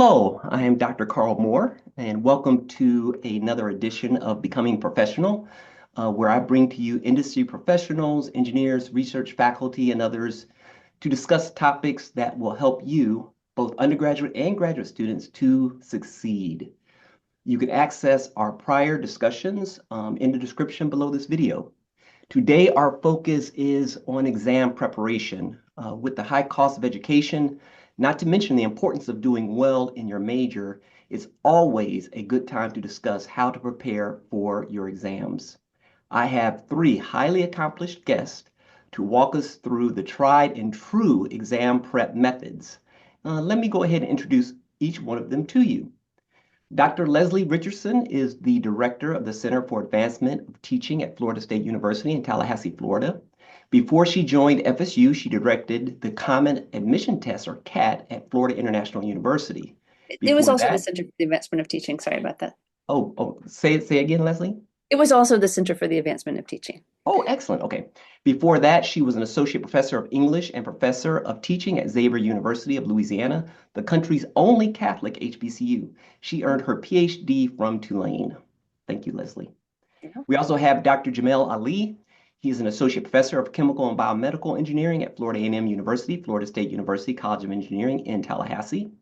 Hello, I am Dr. Carl Moore, and welcome to another edition of Becoming Professional, where I bring to you industry professionals, engineers, research faculty, and others to discuss topics that will help you, both undergraduate and graduate students, to succeed. You can access our prior discussions in the description below this video. Today, our focus is on exam preparation. With the high cost of education, not to mention the importance of doing well in your major, it's always a good time to discuss how to prepare for your exams. I have three highly accomplished guests to walk us through the tried and true exam prep methods. Let me go ahead and introduce each one of them to you. Dr. Leslie Richardson is the director of the Center for Advancement of Teaching at Florida State University in Tallahassee, Florida. Before she joined FSU, she directed the Common Admission Test, or CAT, at Florida International University. It was Before also the that, Center for the Advancement of Teaching. Sorry about that. say again, Leslie. It was also the Center for the Advancement of Teaching. Oh, excellent. Okay. Before that, she was an associate professor of English and professor of teaching at Xavier University of Louisiana, the country's only Catholic HBCU. She earned her PhD from Tulane. Thank you, Leslie. Yeah. We also have Dr. Jamel Ali. He's an associate professor of chemical and biomedical engineering at Florida A&M University, Florida State University College of Engineering in Tallahassee.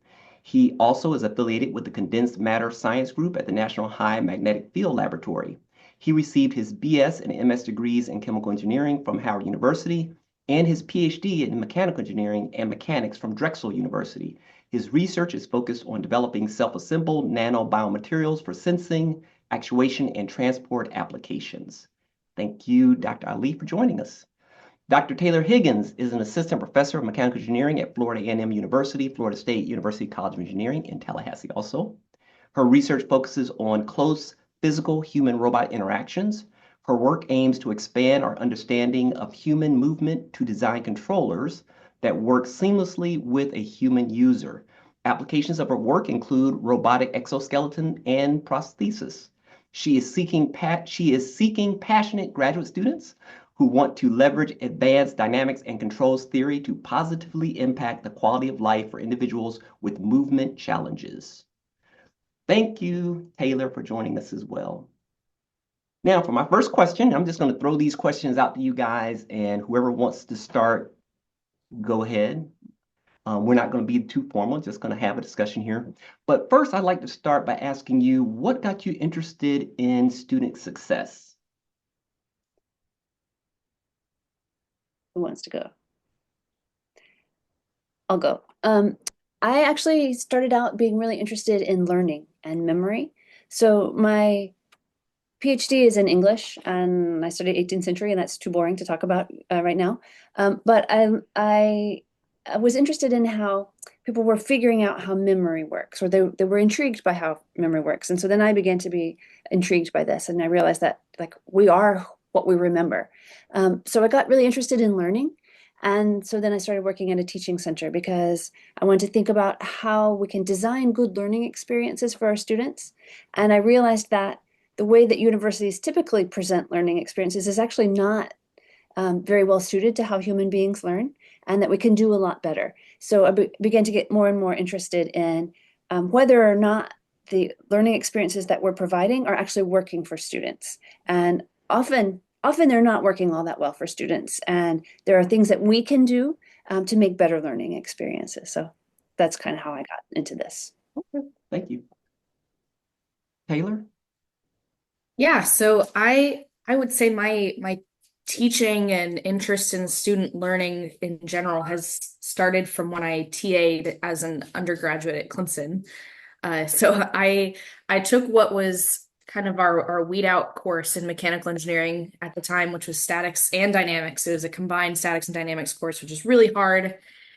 He also is affiliated with the Condensed Matter Science Group at the National High Magnetic Field Laboratory. He received his BS and MS degrees in chemical engineering from Howard University and his PhD in mechanical engineering and mechanics from Drexel University. His research is focused on developing self-assembled nanobiomaterials for sensing, actuation, and transport applications. Thank you, Dr. Ali, for joining us. Dr. Taylor Higgins is an assistant professor of mechanical engineering at Florida A&M University, Florida State University College of Engineering in Tallahassee also. Her research focuses on close physical human-robot interactions. Her work aims to expand our understanding of human movement to design controllers that work seamlessly with a human user. Applications of her work include robotic exoskeleton and prosthesis. She is seeking passionate graduate students who want to leverage advanced dynamics and controls theory to positively impact the quality of life for individuals with movement challenges. Thank you, Taylor, for joining us as well. Now, for my first question, I'm just going to throw these questions out to you guys, and whoever wants to start, go ahead. We're not going to be too formal, just going to have a discussion here. But first, I'd like to start by asking you, what got you interested in student success? Who wants to go? I'll go. I actually started out being really interested in learning and memory. So my PhD is in English, and I studied 18th century, and that's too boring to talk about right now. But I was interested in how people were figuring out how memory works, or they were intrigued by how memory works. And so then I began to be intrigued by this, and I realized that like we are what we remember. So I got really interested in learning. And so then I started working at a teaching center because I wanted to think about how we can design good learning experiences for our students. And I realized that the way that universities typically present learning experiences is actually not very well suited to how human beings learn, and that we can do a lot better. So I began to get more and more interested in whether or not the learning experiences that we're providing are actually working for students. And often they're not working all that well for students. And there are things that we can do to make better learning experiences. So that's kind of how I got into this. Okay, thank you. Taylor? Yeah, so I would say my teaching and interest in student learning in general has started from when I TA'd as an undergraduate at Clemson. So I took what was kind of our weed out course in mechanical engineering at the time, which was statics and dynamics. It was a combined statics and dynamics course, which is really hard.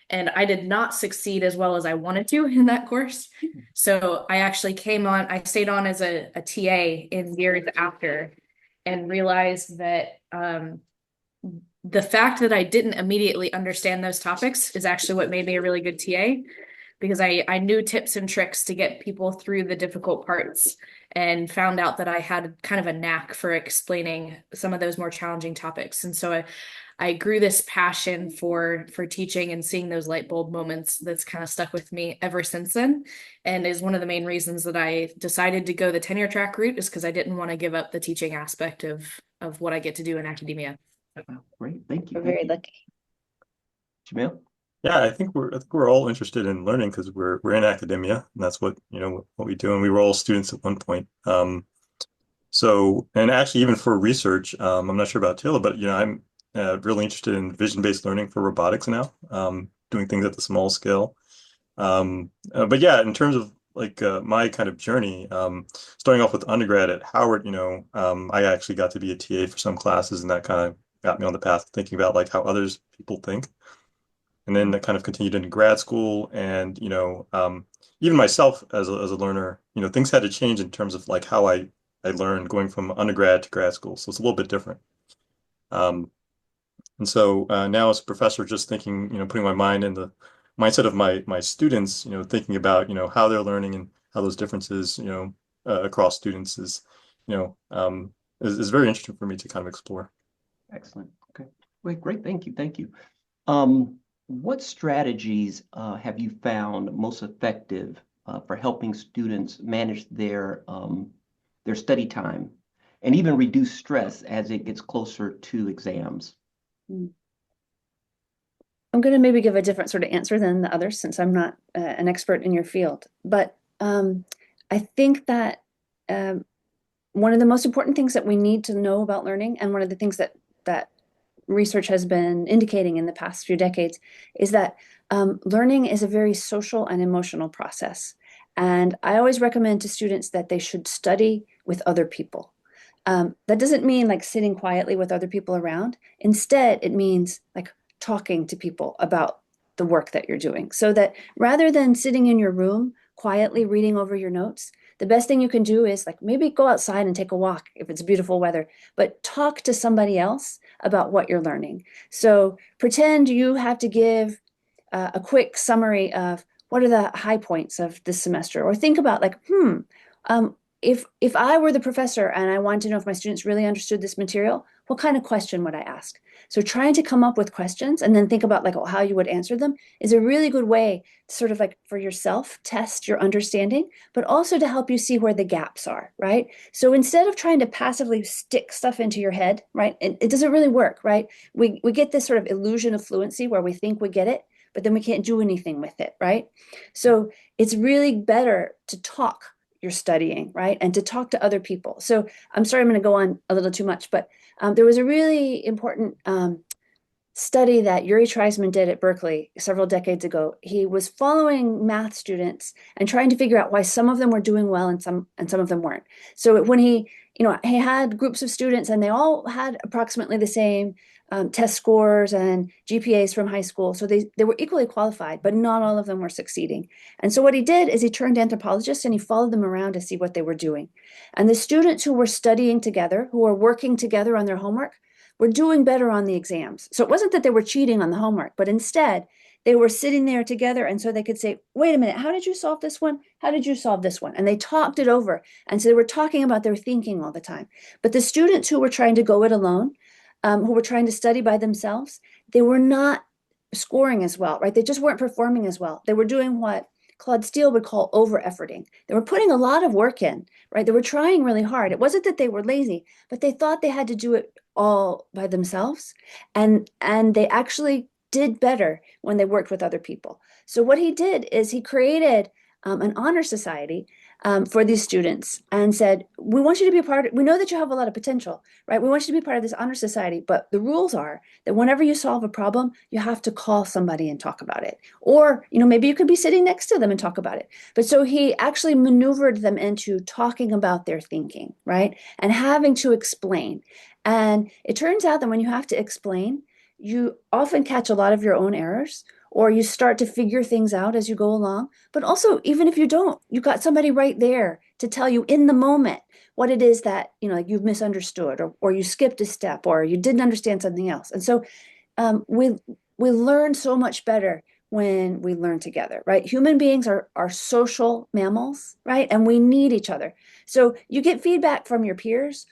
And I did not succeed as well as I wanted to in that course. So I actually I stayed on as a TA in years after and realized that the fact that I didn't immediately understand those topics is actually what made me a really good TA, because I knew tips and tricks to get people through the difficult parts and found out that I had kind of a knack for explaining some of those more challenging topics. And so I grew this passion for teaching and seeing those light bulb moments that's kind of stuck with me ever since then, and is one of the main reasons that I decided to go the tenure track route, is because I didn't want to give up the teaching aspect of what I get to do in academia. Wow, great. Thank you. We're Thank very you. lucky. Jamil? Yeah, I think we're all interested in learning because we're in academia, and that's what what we do, and we were all students at one point. So, and actually, even for research, I'm not sure about Taylor, but I'm really interested in vision-based learning for robotics now, doing things at the small scale. But yeah, in terms of like my kind of journey, starting off with undergrad at Howard, I actually got to be a TA for some classes, and that kind of got me on the path of thinking about like how others people think. And then that kind of continued into grad school, and even myself as a learner, things had to change in terms of like how I learned going from undergrad to grad school. So it's a little bit different. Um, and so now as a professor, just thinking, putting my mind in the mindset of my students, thinking about, how they're learning and how those differences, across students you know, um, is very interesting for me to kind of explore. Excellent. Okay. Wait, great. Thank you. Thank you. What strategies have you found most effective for helping students manage their study time and even reduce stress as it gets closer to exams? Mm. I'm going to maybe give a different sort of answer than the others since I'm not an expert in your field. But I think that one of the most important things that we need to know about learning, and one of the things that research has been indicating in the past few decades, is that learning is a very social and emotional process. And I always recommend to students that they should study with other people. That doesn't mean like sitting quietly with other people around. Instead, it means like talking to people about the work that you're doing. So that rather than sitting in your room quietly reading over your notes, the best thing you can do is like maybe go outside and take a walk if it's beautiful weather, but talk to somebody else about what you're learning. So pretend you have to give a quick summary of what are the high points of this semester, or think about like, um, if I were the professor and I wanted to know if my students really understood this material, what kind of question would I ask? So trying to come up with questions and then think about like how you would answer them is a really good way to sort of like for yourself test your understanding, but also to help you see where the gaps are, right? So instead of trying to passively stick stuff into your head, right? It doesn't really work, right? We get this sort of illusion of fluency where we think we get it, but then we can't do anything with it, right? So it's really better to talk you're studying, right? And to talk to other people. So I'm sorry, I'm going to go on a little too much, but there was a really important study that Yuri Treisman did at Berkeley several decades ago. He was following math students and trying to figure out why some of them were doing well and some of them weren't. So when he had groups of students and they all had approximately the same test scores and GPAs from high school. So they were equally qualified, but not all of them were succeeding. And so what he did is he turned anthropologists and he followed them around to see what they were doing. And the students who were studying together, who were working together on their homework, were doing better on the exams. So it wasn't that they were cheating on the homework, but instead they were sitting there together. And so they could say, wait a minute, how did you solve this one? How did you solve this one? And they talked it over. And so they were talking about their thinking all the time. But the students who were trying to go it alone, who were trying to study by themselves, they were not scoring as well, right? They just weren't performing as well. They were doing what Claude Steele would call over-efforting. They were putting a lot of work in, right? They were trying really hard. It wasn't that they were lazy, but they thought they had to do it all by themselves. And they actually did better when they worked with other people. So what he did is he created an honor society for these students and said, we want you to be a part of, we know that you have a lot of potential, right? We want you to be part of this honor society, but the rules are that whenever you solve a problem, you have to call somebody and talk about it. Or, maybe you could be sitting next to them and talk about it. But so he actually maneuvered them into talking about their thinking, right? And having to explain. And it turns out that when you have to explain, you often catch a lot of your own errors, or you start to figure things out as you go along. But also, even if you don't, you've got somebody right there to tell you in the moment what it is that, like you've misunderstood, or you skipped a step, or you didn't understand something else. And so we learn so much better when we learn together, right? Human beings are social mammals, right? And we need each other. So you get feedback from your peers,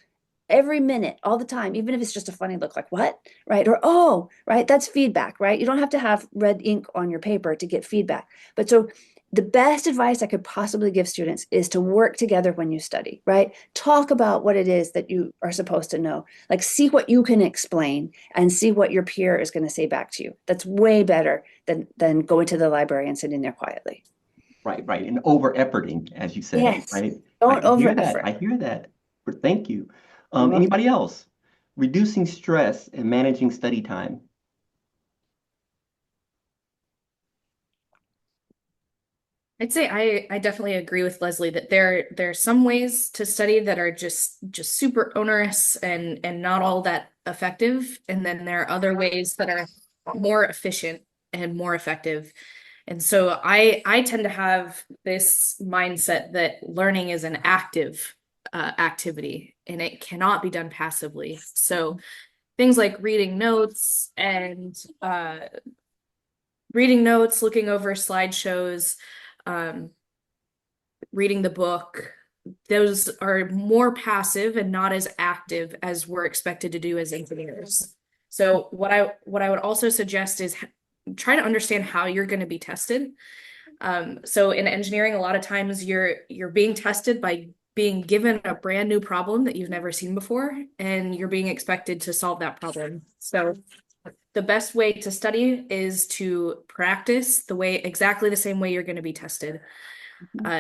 every minute, all the time, even if it's just a funny look, like, what? Right? Or, oh, right? That's feedback, right? You don't have to have red ink on your paper to get feedback. But so the best advice I could possibly give students is to work together when you study, right? Talk about what it is that you are supposed to know. Like, see what you can explain and see what your peer is going to say back to you. That's way better than going to the library and sitting there quietly. Right, right. And over efforting, as you said, Yes. right? Don't I over hear that. effort. I hear that. But thank you. You're welcome. Anybody else? Reducing stress and managing study time. I'd say I definitely agree with Leslie that there are some ways to study that are just super onerous and not all that effective, and then there are other ways that are more efficient and more effective. And so I tend to have this mindset that learning is an active activity and it cannot be done passively. So things like reading notes, looking over slideshows, um, reading the book, those are more passive and not as active as we're expected to do as engineers. So what I would also suggest is try to understand how you're going to be tested. So in engineering, a lot of times you're being tested by being given a brand new problem that you've never seen before, and you're being expected to solve that problem. So the best way to study is to practice exactly the same way you're going to be tested.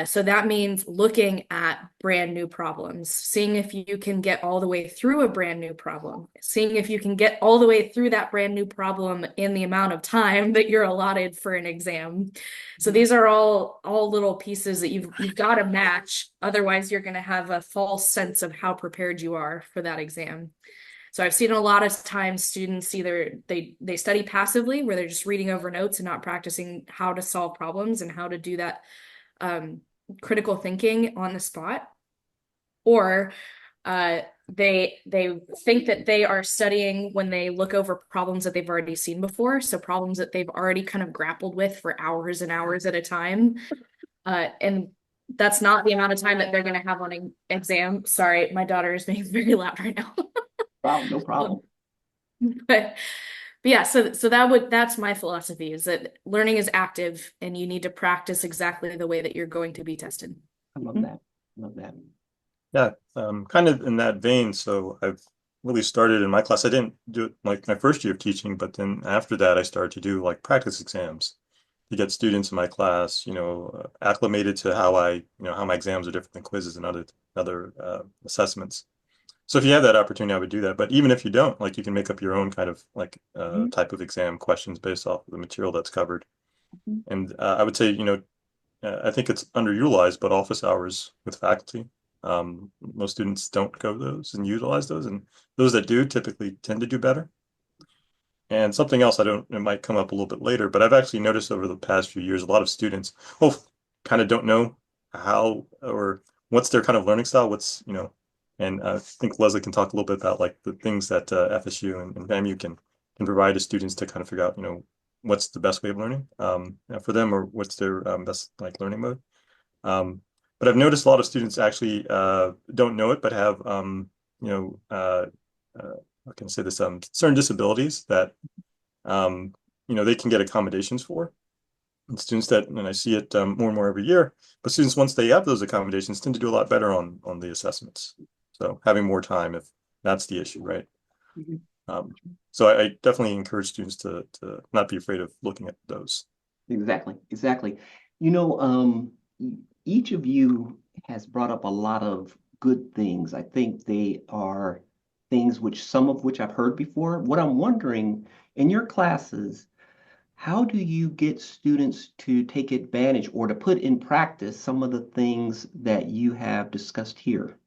So that means looking at brand new problems, seeing if you can get all the way through a brand new problem, seeing if you can get all the way through that brand new problem in the amount of time that you're allotted for an exam. So these are all little pieces that you've got to match. Otherwise, you're going to have a false sense of how prepared you are for that exam. So I've seen a lot of times students either they study passively, where they're just reading over notes and not practicing how to solve problems and how to do that critical thinking on the spot, or they think that they are studying when they look over problems that they've already seen before, so problems that they've already kind of grappled with for hours and hours at a time, and that's not the amount of time that they're going to have on an exam. Sorry, my daughter is being very loud right now. Wow, no problem. But yeah, so that's my philosophy, is that learning is active and you need to practice exactly the way that you're going to be tested. I love that. Love that. Yeah, kind of in that vein. So I've really started in my class. I didn't do it like my first year of teaching, but then after that, I started to do like practice exams to get students in my class, acclimated to how my exams are different than quizzes and other assessments. So if you have that opportunity, I would do that. But even if you don't, like you can make up your own kind of like type of exam questions based off of the material that's covered. And I would say, I think it's underutilized, but office hours with faculty. Most students don't go those and utilize those, and those that do typically tend to do better. And something else, it might come up a little bit later, but I've actually noticed over the past few years, a lot of students, kind of don't know how or what's their kind of learning style, and I think Leslie can talk a little bit about like the things that FSU and FAMU can provide to students to kind of figure out, what's the best way of learning for them, or what's their best like learning mode. But I've noticed a lot of students actually don't know it, but have I can say this certain disabilities that they can get accommodations for. And students and I see it more and more every year, but students, once they have those accommodations, tend to do a lot better on the assessments. So having more time, if that's the issue, right? So I definitely encourage students to not be afraid of looking at those. Exactly, exactly. Each of you has brought up a lot of good things. I think they are things some of which I've heard before. What I'm wondering, in your classes, how do you get students to take advantage or to put in practice some of the things that you have discussed here?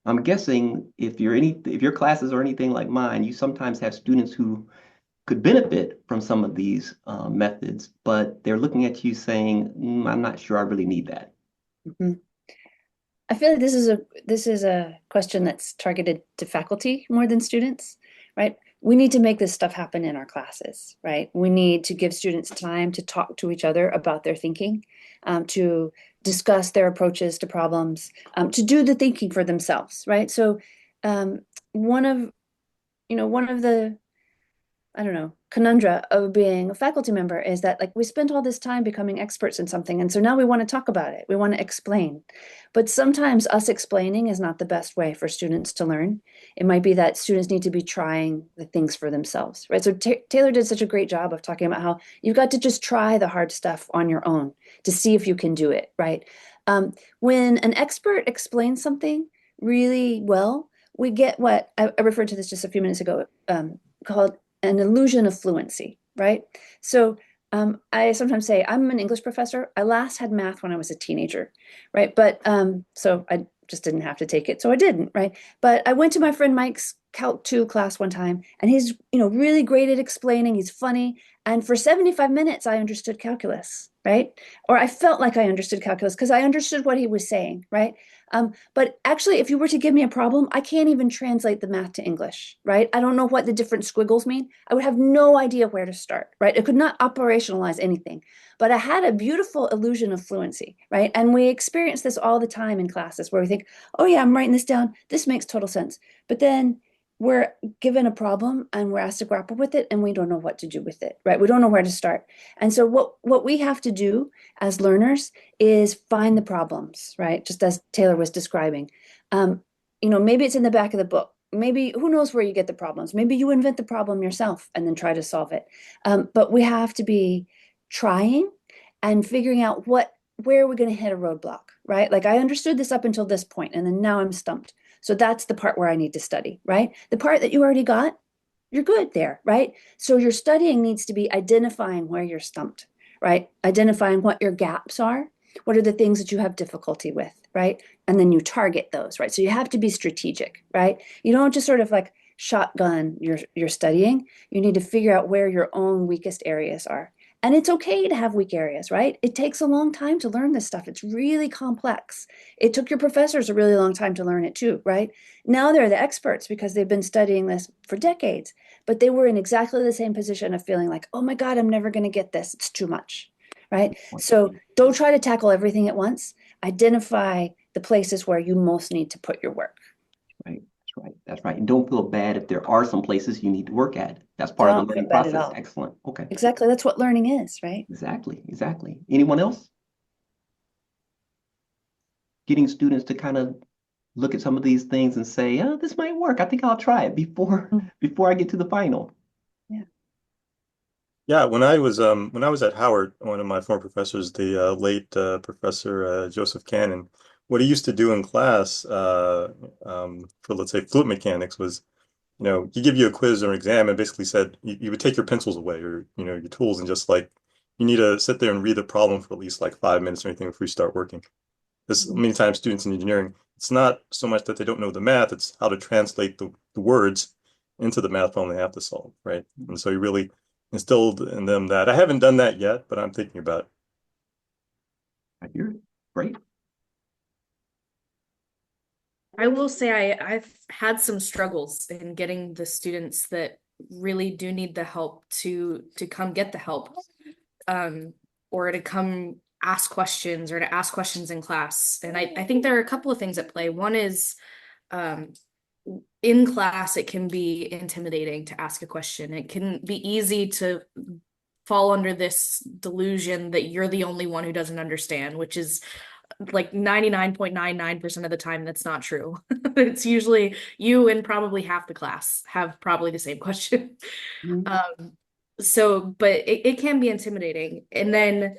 I'm guessing if your classes are anything like mine, you sometimes have students who could benefit from some of these methods, but they're looking at you saying, I'm not sure I really need that. I feel like this is a question that's targeted to faculty more than students, right? we need to make this stuff happen in our classes, right? We need to give students time to talk to each other about their thinking, to discuss their approaches to problems, to do the thinking for themselves, right? So one of the, I don't know, conundrum of being a faculty member is that like we spent all this time becoming experts in something, and so now we want to talk about it. We want to explain. But sometimes us explaining is not the best way for students to learn. It might be that students need to be trying the things for themselves, right? So Taylor did such a great job of talking about how you've got to just try the hard stuff on your own to see if you can do it, right? When an expert explains something really well, we get what I referred to this just a few minutes ago, called an illusion of fluency, right? So I sometimes say I'm an English professor. I last had math when I was a teenager, right? But so I just didn't have to take it, so I didn't, right? But I went to my friend Mike's Calc 2 class one time, and he's really great at explaining. He's funny, and for 75 minutes I understood calculus, right? Or I felt like I understood calculus because I understood what he was saying, right? But actually, if you were to give me a problem, I can't even translate the math to English, right? I don't know what the different squiggles mean. I would have no idea where to start, right? I could not operationalize anything, but I had a beautiful illusion of fluency, right? And we experience this all the time in classes where we think, oh yeah, I'm writing this down. This makes total sense. But then we're given a problem and we're asked to grapple with it and we don't know what to do with it, right? We don't know where to start. And so what we have to do as learners is find the problems, right? Just as Taylor was describing. Maybe it's in the back of the book. Maybe who knows where you get the problems. Maybe you invent the problem yourself and then try to solve it. But we have to be trying and figuring out where are we going to hit a roadblock, right? Like I understood this up until this point, and then now I'm stumped. So that's the part where I need to study, right? The part that you already got, you're good there, right? So your studying needs to be identifying where you're stumped, right? Identifying what your gaps are. What are the things that you have difficulty with, right? And then you target those, right? So you have to be strategic, right? You don't just sort of like shotgun your studying. You need to figure out where your own weakest areas are. And it's okay to have weak areas, right? It takes a long time to learn this stuff. It's really complex. It took your professors a really long time to learn it too, right? Now they're the experts because they've been studying this for decades, but they were in exactly the same position of feeling like, oh my God, I'm never going to get this. It's too much, right? So don't try to tackle everything at once. Identify the places where you most need to put your work. Right. That's right. That's right. And don't feel bad if there are some places you need to work at. That's part of the Don't feel learning bad at process. all. Excellent. Okay. Exactly. That's what learning is, right? Exactly. Exactly. Anyone else? Getting students to kind of look at some of these things and say, oh, this might work. I think I'll try it before Mm. before I get to the final. Yeah. Yeah, when I was at Howard, one of my former professors, the late Professor Joseph Cannon, what he used to do in class for let's say fluid mechanics was, he give you a quiz or an exam and basically said you would take your pencils away or your tools and just like you need to sit there and read the problem for at least like 5 minutes or anything before you start working. Because many times students in engineering, it's not so much that they don't know the math, it's how to translate the words into the math problem they have to solve, right? And so you really instilled in them that. I haven't done that yet, but I'm thinking about it. I hear it. Great. I will say I've had some struggles in getting the students that really do need the help to come get the help, or to come ask questions or to ask questions in class. And I think there are a couple of things at play. One is in class, it can be intimidating to ask a question. It can be easy to fall under this delusion that you're the only one who doesn't understand, which is like 99.99% of the time that's not true. It's usually you and probably half the class have probably the same question. Mm-hmm. But it can be intimidating. And then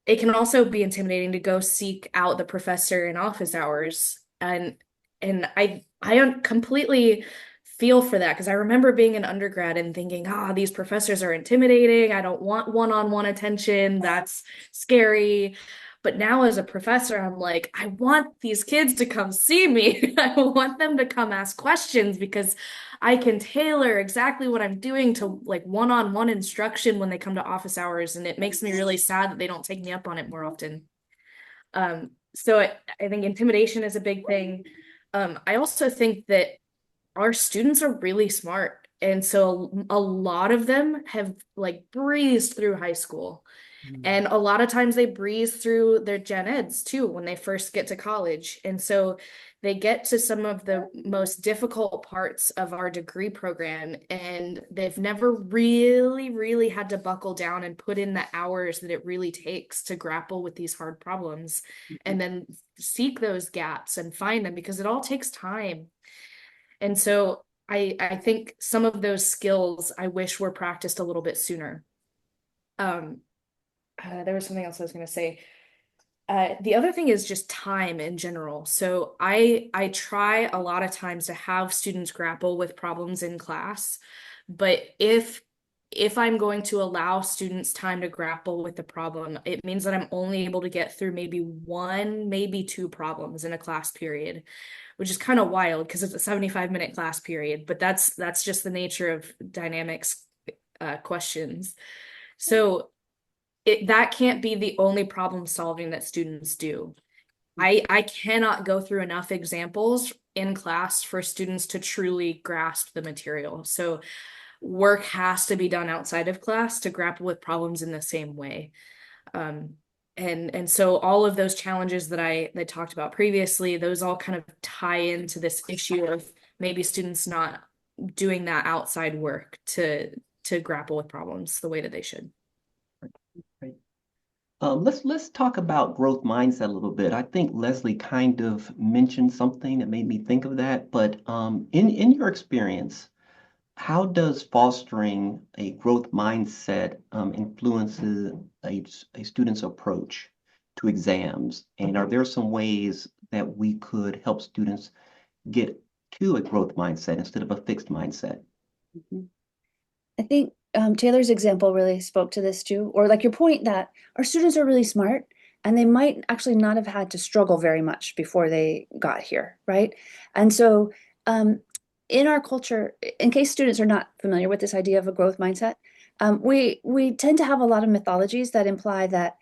it can also be intimidating to go seek out the professor in office hours. And I don't completely feel for that because I remember being an undergrad and thinking, these professors are intimidating. I don't want one-on-one attention. That's scary. But now as a professor, I'm like, I want these kids to come see me. I want them to come ask questions because I can tailor exactly what I'm doing to like one-on-one instruction when they come to office hours. And it makes me really sad that they don't take me up on it more often. So I think intimidation is a big thing. I also think that our students are really smart And so a lot of them have like breezed through high school. And a lot of times they breeze through their gen eds too when they first get to college. And so they get to some of the most difficult parts of our degree program, and they've never really had to buckle down and put in the hours that it really takes to grapple with these hard problems and then seek those gaps and find them, because it all takes time. And so I think some of those skills I wish were practiced a little bit sooner. There was something else I was going to say. The other thing is just time in general. So I try a lot of times to have students grapple with problems in class, but if I'm going to allow students time to grapple with the problem, it means that I'm only able to get through maybe one, maybe two problems in a class period, which is kind of wild because it's a 75-minute class period, but that's just the nature of dynamics questions. So that can't be the only problem solving that students do. I cannot go through enough examples in class for students to truly grasp the material. So work has to be done outside of class to grapple with problems in the same way. And so all of those challenges that I talked about previously, those all kind of tie into this issue of maybe students not doing that outside work to grapple with problems the way that they should. Right. Let's talk about growth mindset a little bit. I think Leslie kind of mentioned something that made me think of that. But in your experience, how does fostering a growth mindset influences a student's approach to exams? And are there some ways that we could help students get to a growth mindset instead of a fixed mindset? Mhm. I think Taylor's example really spoke to this too, or like your point that our students are really smart and they might actually not have had to struggle very much before they got here, right? And so in our culture, in case students are not familiar with this idea of a growth mindset, we tend to have a lot of mythologies that imply that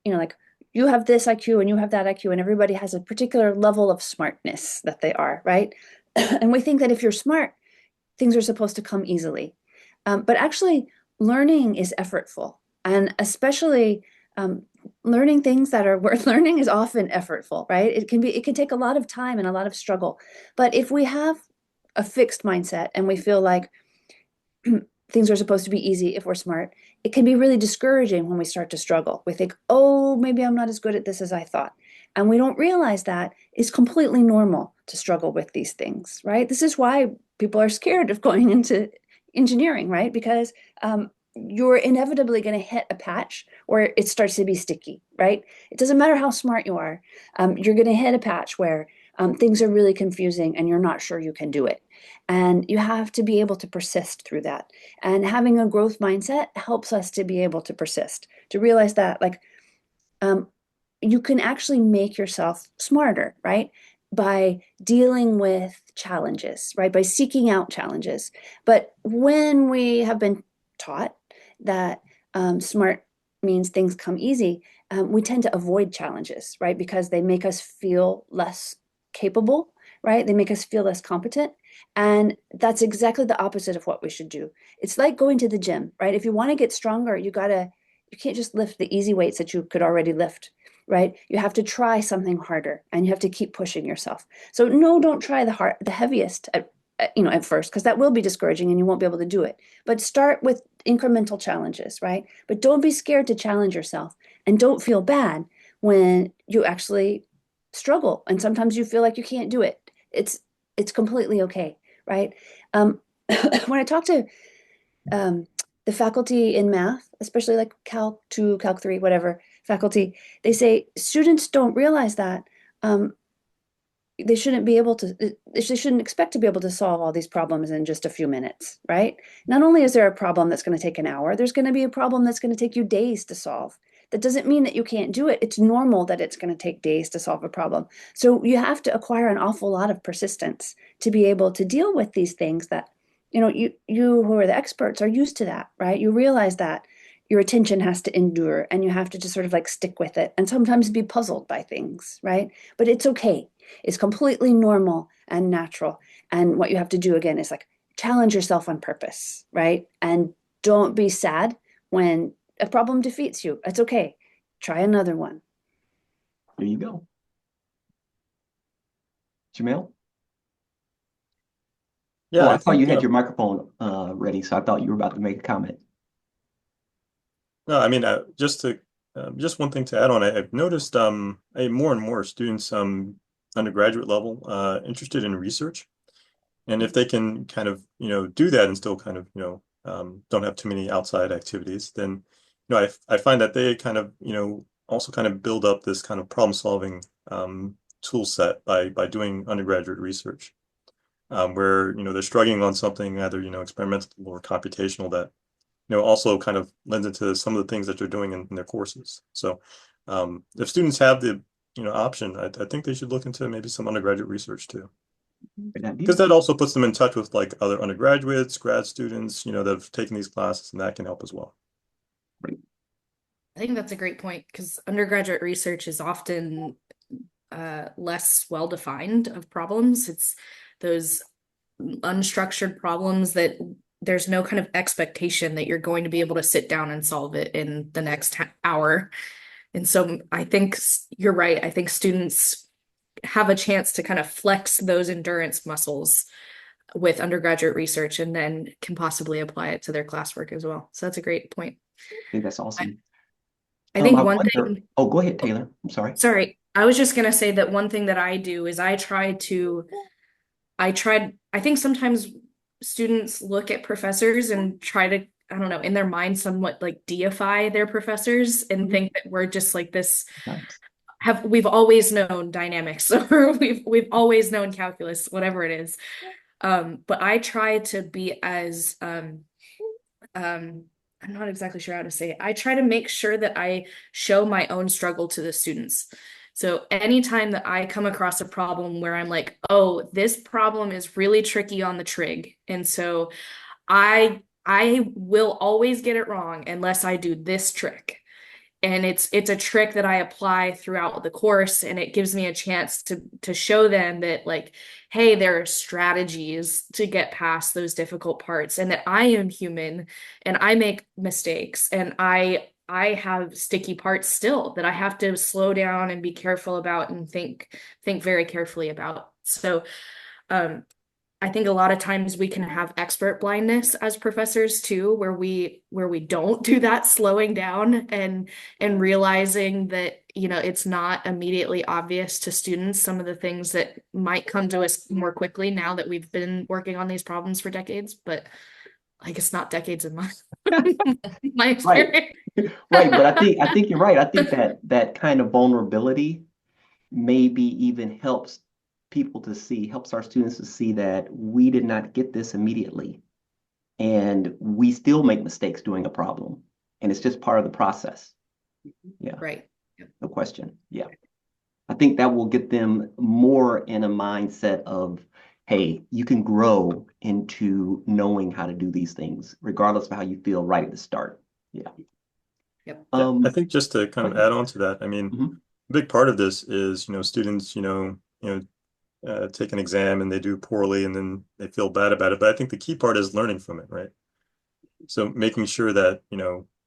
like you have this IQ and you have that IQ and everybody has a particular level of smartness that they are, right? And we think that if you're smart, things are supposed to come easily. But actually, learning is effortful, and especially learning things that are worth learning is often effortful, right? It can take a lot of time and a lot of struggle. But if we have a fixed mindset and we feel like things are supposed to be easy if we're smart, it can be really discouraging when we start to struggle. We think, oh, maybe I'm not as good at this as I thought. And we don't realize that it's completely normal to struggle with these things, right? This is why people are scared of going into engineering, right? Because you're inevitably going to hit a patch where it starts to be sticky, right? It doesn't matter how smart you are. You're going to hit a patch where things are really confusing and you're not sure you can do it. And you have to be able to persist through that. And having a growth mindset helps us to be able to persist, to realize that like you can actually make yourself smarter, right? By dealing with challenges, right? By seeking out challenges. But when we have been taught that smart means things come easy, we tend to avoid challenges, right? Because they make us feel less capable, right? They make us feel less competent. And that's exactly the opposite of what we should do. It's like going to the gym, right? If you want to get stronger, you can't just lift the easy weights that you could already lift, right? You have to try something harder and you have to keep pushing yourself. So no, don't try the heaviest at first, because that will be discouraging and you won't be able to do it. But start with incremental challenges, right? But don't be scared to challenge yourself, and don't feel bad when you actually struggle and sometimes you feel like you can't do it. It's completely okay, right? When I talk to the faculty in math, especially like Calc 2, Calc 3, whatever faculty, they say students don't realize that they shouldn't expect to be able to solve all these problems in just a few minutes, right? Not only is there a problem that's going to take an hour, there's going to be a problem that's going to take you days to solve. That doesn't mean that you can't do it. It's normal that it's going to take days to solve a problem. So you have to acquire an awful lot of persistence to be able to deal with these things that, you who are the experts are used to that, right? You realize that your attention has to endure and you have to just sort of like stick with it and sometimes be puzzled by things, right? But it's okay. It's completely normal and natural. And what you have to do again is like challenge yourself on purpose, right? And don't be sad when a problem defeats you. It's okay. Try another one. There you go. Jamel? Yeah, Oh, I I thought you think had your microphone ready, so I thought you were about to make a comment. no, I mean just one thing to add on. I've noticed more and more students undergraduate level interested in research, and if they can kind of do that and still kind of don't have too many outside activities, then I find that they kind of also kind of build up this kind of problem solving tool set by doing undergraduate research, where they're struggling on something either experimental or computational that also kind of lends into some of the things that they're doing in their courses. So if students have the option, I think they should look into maybe some undergraduate research too, Good idea. because that also puts them in touch with like other undergraduates, grad students, that have taken these classes, and that can help as well. Right. I think that's a great point because undergraduate research is often less well defined of problems. It's those unstructured problems that there's no kind of expectation that you're going to be able to sit down and solve it in the next hour. And so I think you're right. I think students have a chance to kind of flex those endurance muscles with undergraduate research and then can possibly apply it to their classwork as well. So that's a great point. I think that's awesome. I think I one wonder, thing, oh, go ahead, Taylor. I'm sorry. sorry, I was just going to say that one thing that I do is I think sometimes students look at professors and try to, I don't know, in their mind somewhat like deify their professors and think that we're just like this, Thanks. we've always known dynamics or we've always known calculus, whatever it is. But I try to be as I'm not exactly sure how to say it. I try to make sure that I show my own struggle to the students. So anytime that I come across a problem where I'm like, oh, this problem is really tricky on the trig. And so I will always get it wrong unless I do this trick. And it's a trick that I apply throughout the course, and it gives me a chance to show them that like, hey, there are strategies to get past those difficult parts, and that I am human and I make mistakes, and I have sticky parts still that I have to slow down and be careful about and think very carefully about. So um I think a lot of times we can have expert blindness as professors too, where we don't do that slowing down and realizing that, it's not immediately obvious to students some of the things that might come to us more quickly now that we've been working on these problems for decades, but like it's not decades in my my Right. experience. Right. But I think you're right. I think that kind of vulnerability maybe even helps our students to see that we did not get this immediately. And we still make mistakes doing a problem. And it's just part of the process. Yeah, Right. Yep. no question. Yeah. I think that will get them more in a mindset of, hey, you can grow into knowing how to do these things, regardless of how you feel right at the start. Yeah. Yep. I think just to kind of add on to that, I mean, Mhm. a big part of this is students take an exam and they do poorly and then they feel bad about it. But I think the key part is learning from it, right? So making sure that,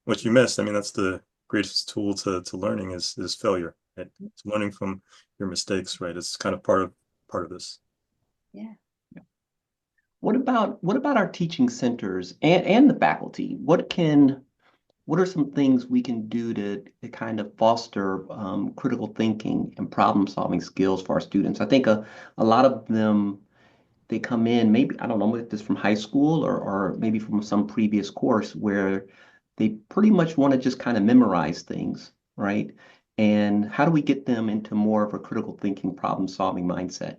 what you missed, I mean, that's the greatest tool to learning is failure, right? It's learning from your mistakes, right? It's kind of part of this. Yeah. What about our teaching centers and the faculty? What are some things we can do to kind of foster critical thinking and problem solving skills for our students? I think a lot of them, they come in, maybe, I don't know if this from high school or maybe from some previous course where they pretty much want to just kind of memorize things, right? And how do we get them into more of a critical thinking, problem solving mindset?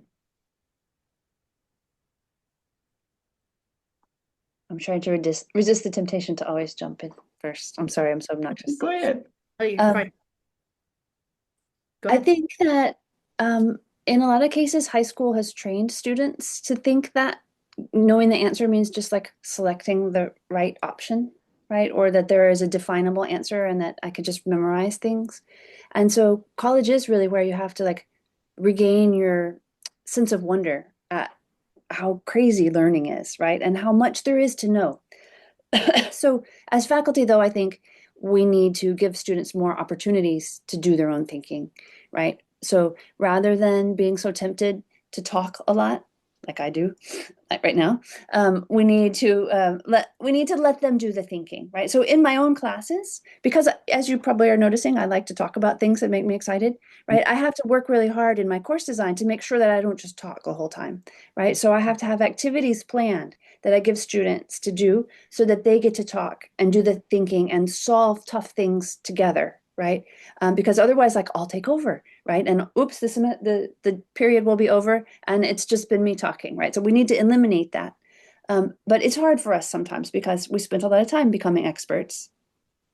I'm trying to resist the temptation to always jump in first. I'm sorry, I'm so obnoxious. Go ahead. Oh, you're Um, fine. Go I ahead. think that in a lot of cases, high school has trained students to think that knowing the answer means just like selecting the right option, right? Or that there is a definable answer and that I could just memorize things. And so college is really where you have to like regain your sense of wonder at how crazy learning is, right? And how much there is to know. So as faculty, though, I think we need to give students more opportunities to do their own thinking, right? So rather than being so tempted to talk a lot, like I do, like right now, we need to let them do the thinking, right? So in my own classes, because as you probably are noticing, I like to talk about things that make me excited, right? I have to work really hard in my course design to make sure that I don't just talk the whole time, right? So I have to have activities planned that I give students to do so that they get to talk and do the thinking and solve tough things together, right? Because otherwise, like, I'll take over, right? And oops, the period will be over, and it's just been me talking, right? So we need to eliminate that. But it's hard for us sometimes because we spent a lot of time becoming experts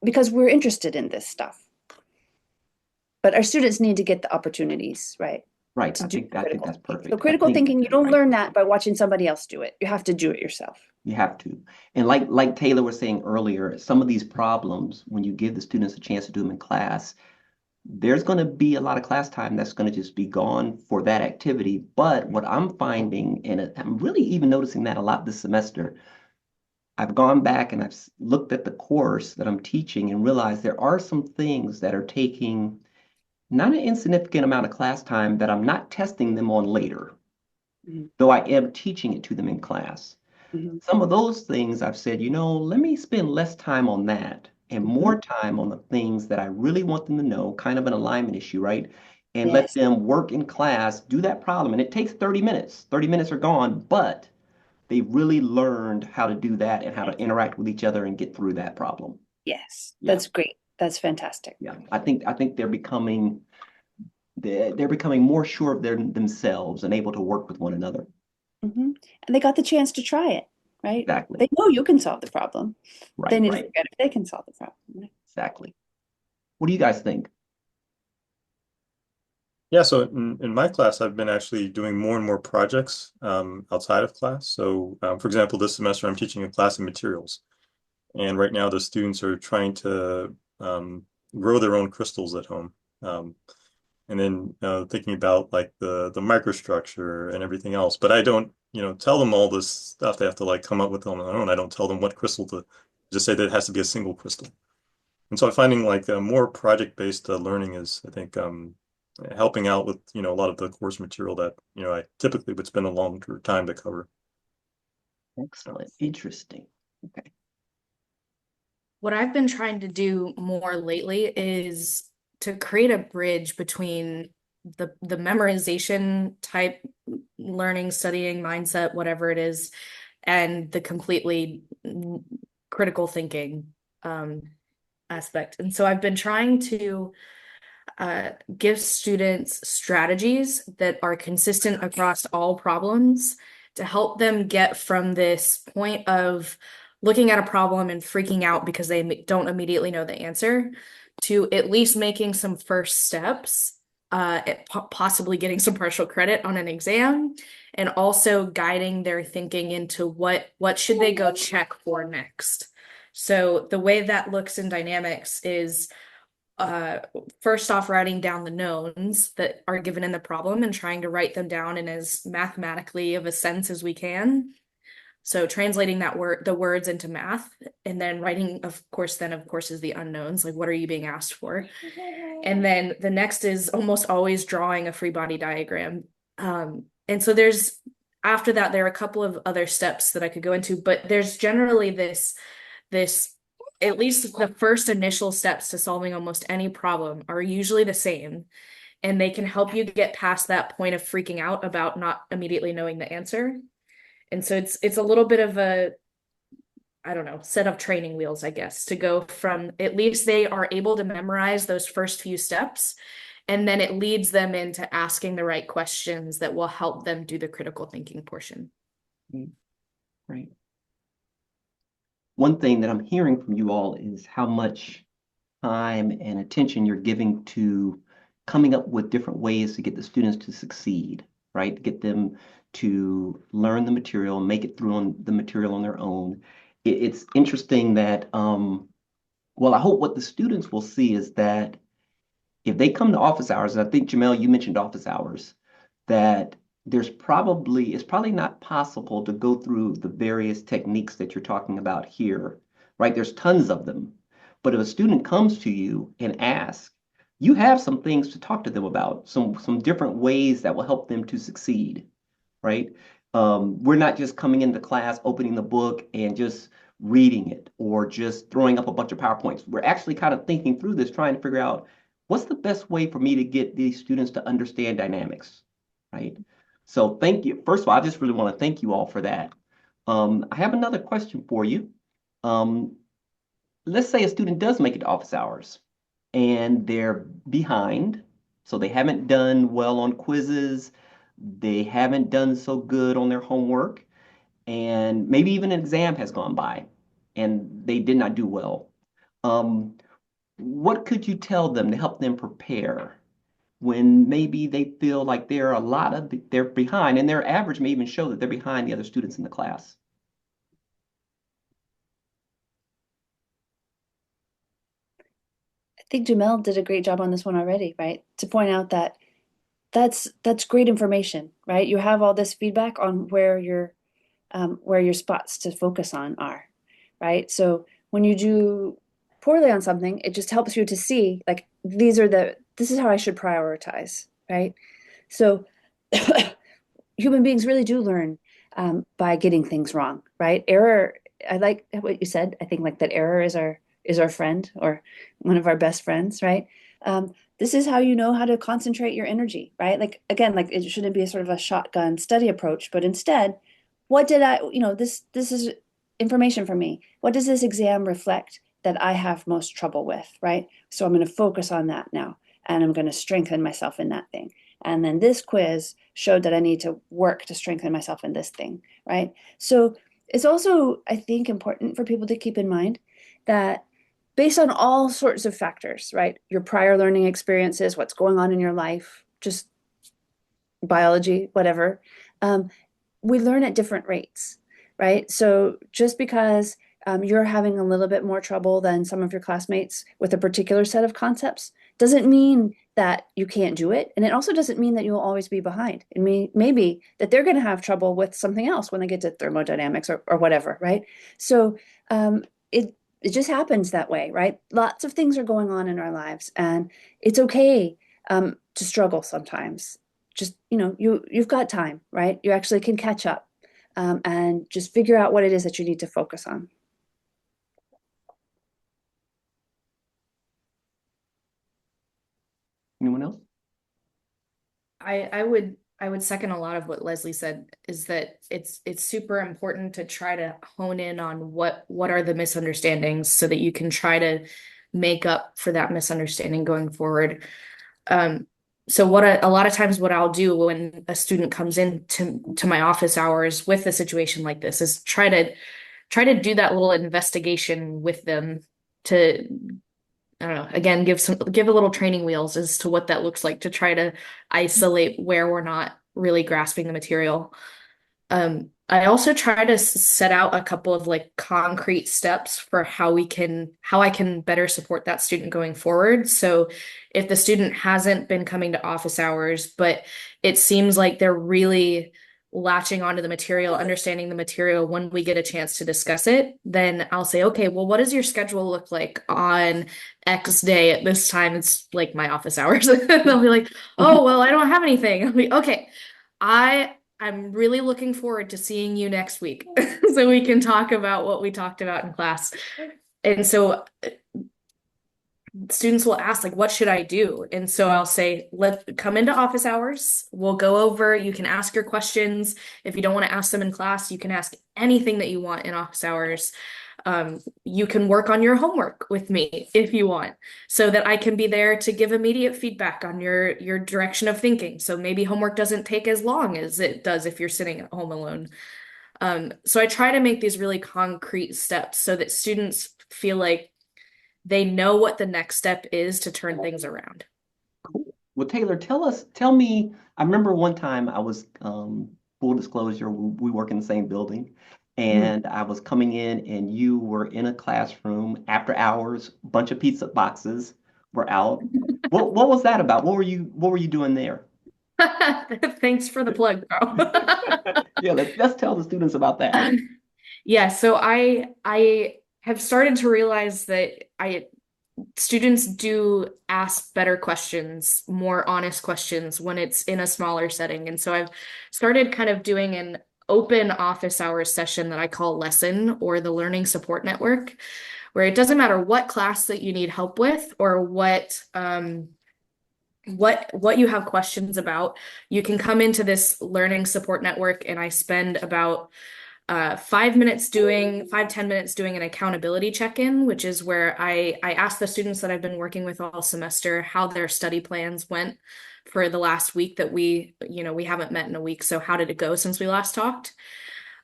because we're interested in this stuff. But our students need to get the opportunities, right? Right. To I do think critical that's thinking. perfect. So I critical think thinking, you don't right. learn that by watching somebody else do it. You have to do it yourself. You have to. And like Taylor was saying earlier, some of these problems, when you give the students a chance to do them in class, there's going to be a lot of class time that's going to just be gone for that activity. But what I'm finding, and I'm really even noticing that a lot this semester, I've gone back and I've looked at the course that I'm teaching and realized there are some things that are taking not an insignificant amount of class time that I'm not testing them on later, Mhm. though I am teaching it to them in class. Mhm. Some of those things I've said, let me spend less time on that and Mhm. more time on the things that I really want them to know, kind of an alignment issue, right? And let Yes. them work in class, do that problem. And it takes 30 minutes. 30 minutes are gone, but they really learned how to do that and how to interact with each other and get through that problem. Yes. Yeah, That's great. That's fantastic. yeah. I think they're becoming more sure of themselves and able to work with one another. And they got the chance to try it, right? Exactly. They know you can solve the problem. They Right, need to right. figure out if they can solve the problem, right? Exactly. What do you guys think? Yeah, so in my class, I've been actually doing more and more projects outside of class. So, for example, this semester I'm teaching a class in materials, and right now the students are trying to grow their own crystals at home, and then thinking about like the microstructure and everything else. But I don't, tell them all this stuff. They have to like come up with it on their own. I don't tell them what crystal to just say that it has to be a single crystal. And so I'm finding like more project-based learning is, I think, helping out with, a lot of the course material that, I typically would spend a longer time to cover. Excellent. Interesting. Okay. What I've been trying to do more lately is to create a bridge between the memorization type learning, studying mindset, whatever it is, and the completely critical thinking aspect. And so I've been trying to give students strategies that are consistent across all problems to help them get from this point of looking at a problem and freaking out because they don't immediately know the answer to at least making some first steps, possibly getting some partial credit on an exam, and also guiding their thinking into what should they go check for next. So the way that looks in dynamics is uh first off writing down the knowns that are given in the problem and trying to write them down in as mathematically of a sense as we can. So translating the words into math, and then writing, of course, is the unknowns, like what are you being asked for? And then the next is almost always drawing a free body diagram. And so after that, there are a couple of other steps that I could go into, but there's generally this at least the first initial steps to solving almost any problem are usually the same, and they can help you get past that point of freaking out about not immediately knowing the answer. And so it's a little bit of a, I don't know, set of training wheels, I guess, to go from at least they are able to memorize those first few steps, and then it leads them into asking the right questions that will help them do the critical thinking portion. Right. One thing that I'm hearing from you all is how much time and attention you're giving to coming up with different ways to get the students to succeed, right? Get them to learn the material, make it through on the material on their own. It's interesting that, well, I hope what the students will see is that if they come to office hours, and I think Jamel, you mentioned office hours, that it's probably not possible to go through the various techniques that you're talking about here, right? There's tons of them. But if a student comes to you and asks, you have some things to talk to them about, some different ways that will help them to succeed, right? We're not just coming into class, opening the book and just reading it or just throwing up a bunch of PowerPoints. We're actually kind of thinking through this, trying to figure out what's the best way for me to get these students to understand dynamics, right? So thank you. First of all, I just really want to thank you all for that. I have another question for you. Um, let's say a student does make it to office hours and they're behind, so they haven't done well on quizzes, they haven't done so good on their homework, and maybe even an exam has gone by and they did not do well. Um, what could you tell them to help them prepare when maybe they feel like they're behind, and their average may even show that they're behind the other students in the class? I think Jamel did a great job on this one already, right? To point out that that's great information, right? You have all this feedback on where your spots to focus on are, right? So when you do poorly on something, it just helps you to see like this is how I should prioritize, right? So human beings really do learn by getting things wrong, right? Error. I like what you said. I think like that error is our friend or one of our best friends, right? This is how you know how to concentrate your energy, right? Like again, like it shouldn't be a sort of a shotgun study approach, but instead, what did I, this is information for me. What does this exam reflect that I have most trouble with, right? So I'm going to focus on that now, and I'm going to strengthen myself in that thing. And then this quiz showed that I need to work to strengthen myself in this thing, right? So it's also, I think, important for people to keep in mind that based on all sorts of factors, right? Your prior learning experiences, what's going on in your life, just biology, whatever, we learn at different rates, right? So just because you're having a little bit more trouble than some of your classmates with a particular set of concepts doesn't mean that you can't do it. And it also doesn't mean that you'll always be behind. It maybe that they're going to have trouble with something else when they get to thermodynamics or whatever, right? So it just happens that way, right? Lots of things are going on in our lives, and it's okay to struggle sometimes. Just, you've got time, right? You actually can catch up and just figure out what it is that you need to focus on. Anyone else? I would second a lot of what Leslie said, is that it's super important to try to hone in on what are the misunderstandings so that you can try to make up for that misunderstanding going forward. So a lot of times what I'll do when a student comes in to my office hours with a situation like this is try to do that little investigation with them to, I don't know, again, give a little training wheels as to what that looks like, to try to isolate where we're not really grasping the material. I also try to set out a couple of like concrete steps for how I can better support that student going forward. So if the student hasn't been coming to office hours, but it seems like they're really latching onto the material, understanding the material when we get a chance to discuss it, then I'll say, okay, well, what does your schedule look like on X day at this time? It's like my office hours. And they'll be like, oh, well, I don't have anything. I'll be, okay, I'm really looking forward to seeing you next week so we can talk about what we talked about in class. And so students will ask, like, what should I do? And so I'll say, let come into office hours. We'll go over, you can ask your questions. If you don't want to ask them in class, you can ask anything that you want in office hours. You can work on your homework with me if you want, so that I can be there to give immediate feedback on your direction of thinking. So maybe homework doesn't take as long as it does if you're sitting at home alone. So I try to make these really concrete steps so that students feel like they know what the next step is to turn things around. Cool. Well, Taylor, tell me, I remember one time full disclosure, we work in the same building, and I was coming in and you were in a classroom after hours, a bunch of pizza boxes were out. What was that about? What were you doing there? Thanks for the plug, Carl. Yeah, let's tell the students about that. Yeah, so I have started to realize that I students do ask better questions, more honest questions when it's in a smaller setting. And so I've started kind of doing an open office hours session that I call lesson or the learning support network, where it doesn't matter what class that you need help with or what you have questions about, you can come into this learning support network and I spend about 5, 10 minutes doing an accountability check-in, which is where I ask the students that I've been working with all semester how their study plans went for the last week that we haven't met in a week. So how did it go since we last talked?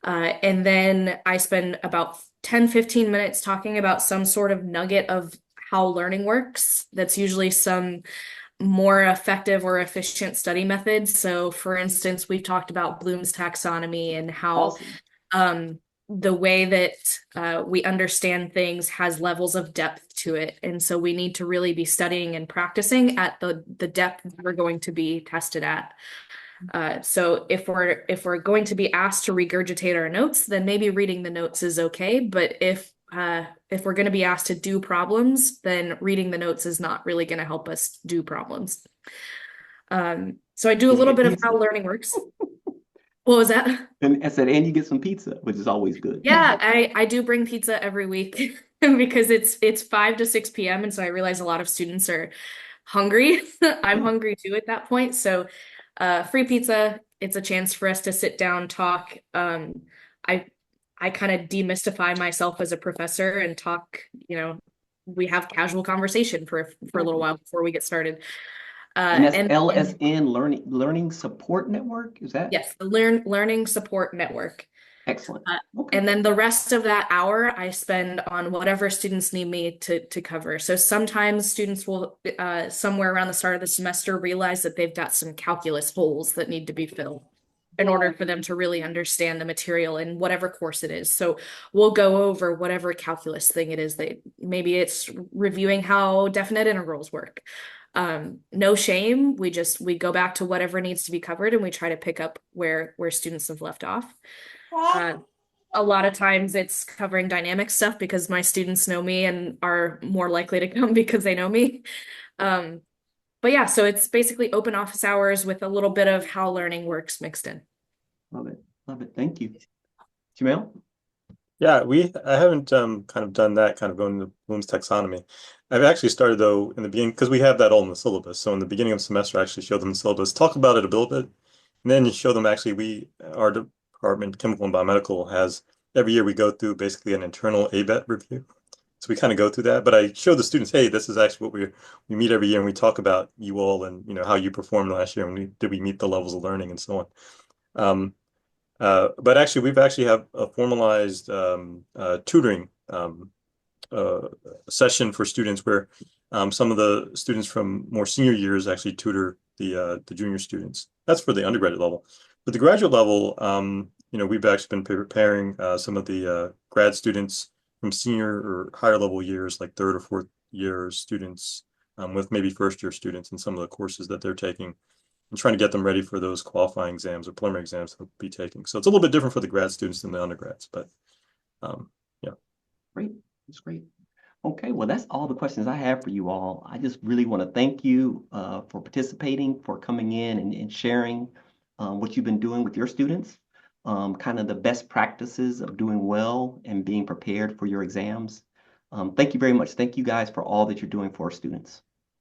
And then I spend about 10, 15 minutes talking about some sort of nugget of how learning works. That's usually some more effective or efficient study methods. So, for instance, we've talked about Bloom's taxonomy and how Awesome. the way that we understand things has levels of depth to it. And so we need to really be studying and practicing at the depth we're going to be tested at. So if we're going to be asked to regurgitate our notes, then maybe reading the notes is okay. But if we're going to be asked to do problems, then reading the notes is not really going to help us do problems. So I do a And you little get bit of pizza. how learning works. What was that? And I said, and you get some pizza, which is always good. Yeah, I do bring pizza every week because it's 5 to 6 p.m. and so I realize a lot of students are hungry. I'm Yeah. hungry too at that point. So free pizza, it's a chance for us to sit down, talk. I I kind of demystify myself as a professor and talk, we have casual conversation for a little Okay. while before we get started. And that's And LSN Learning Support Network. Is that yes, the Learning Support Network. excellent? Uh, Okay. and then the rest of that hour I spend on whatever students need me to cover. So sometimes students will, somewhere around the start of the semester, realize that they've got some calculus holes that need to be filled in order for them to really understand the material in whatever course it is. So we'll go over whatever calculus thing it is that maybe it's reviewing how definite integrals work. No shame. We go back to whatever needs to be covered and we try to pick up where students have left off. Uh, a lot of times it's covering dynamic stuff because my students know me and are more likely to come because they know me. Um, but yeah, so it's basically open office hours with a little bit of how learning works mixed in. Love it. Love it. Thank you. Jamel? Yeah, I haven't kind of done that, kind of going to Bloom's taxonomy. I've actually started though in the beginning because we have that all in the syllabus. So in the beginning of the semester, I actually show them the syllabus, talk about it a little bit, and then you show them our department, chemical and biomedical, has every year we go through basically an internal ABET review. So we kind of go through that, but I show the students, hey, this is actually what we meet every year, and we talk about you all and how you performed last year, and did we meet the levels of learning and so on. But actually, we've actually have a formalized tutoring uh, session for students where some of the students from more senior years actually tutor the junior students. That's for the undergraduate level. But the graduate level, we've actually been preparing some of the grad students from senior or higher level years, like third or fourth year students, with maybe first year students in some of the courses that they're taking and trying to get them ready for those qualifying exams or preliminary exams they'll be taking. So it's a little bit different for the grad students than the undergrads, but yeah. Great. That's great. Okay, well, that's all the questions I have for you all. I just really want to thank you for participating, for coming in and sharing what you've been doing with your students, kind of the best practices of doing well and being prepared for your exams. Thank you very much. Thank you guys for all that you're doing for our students.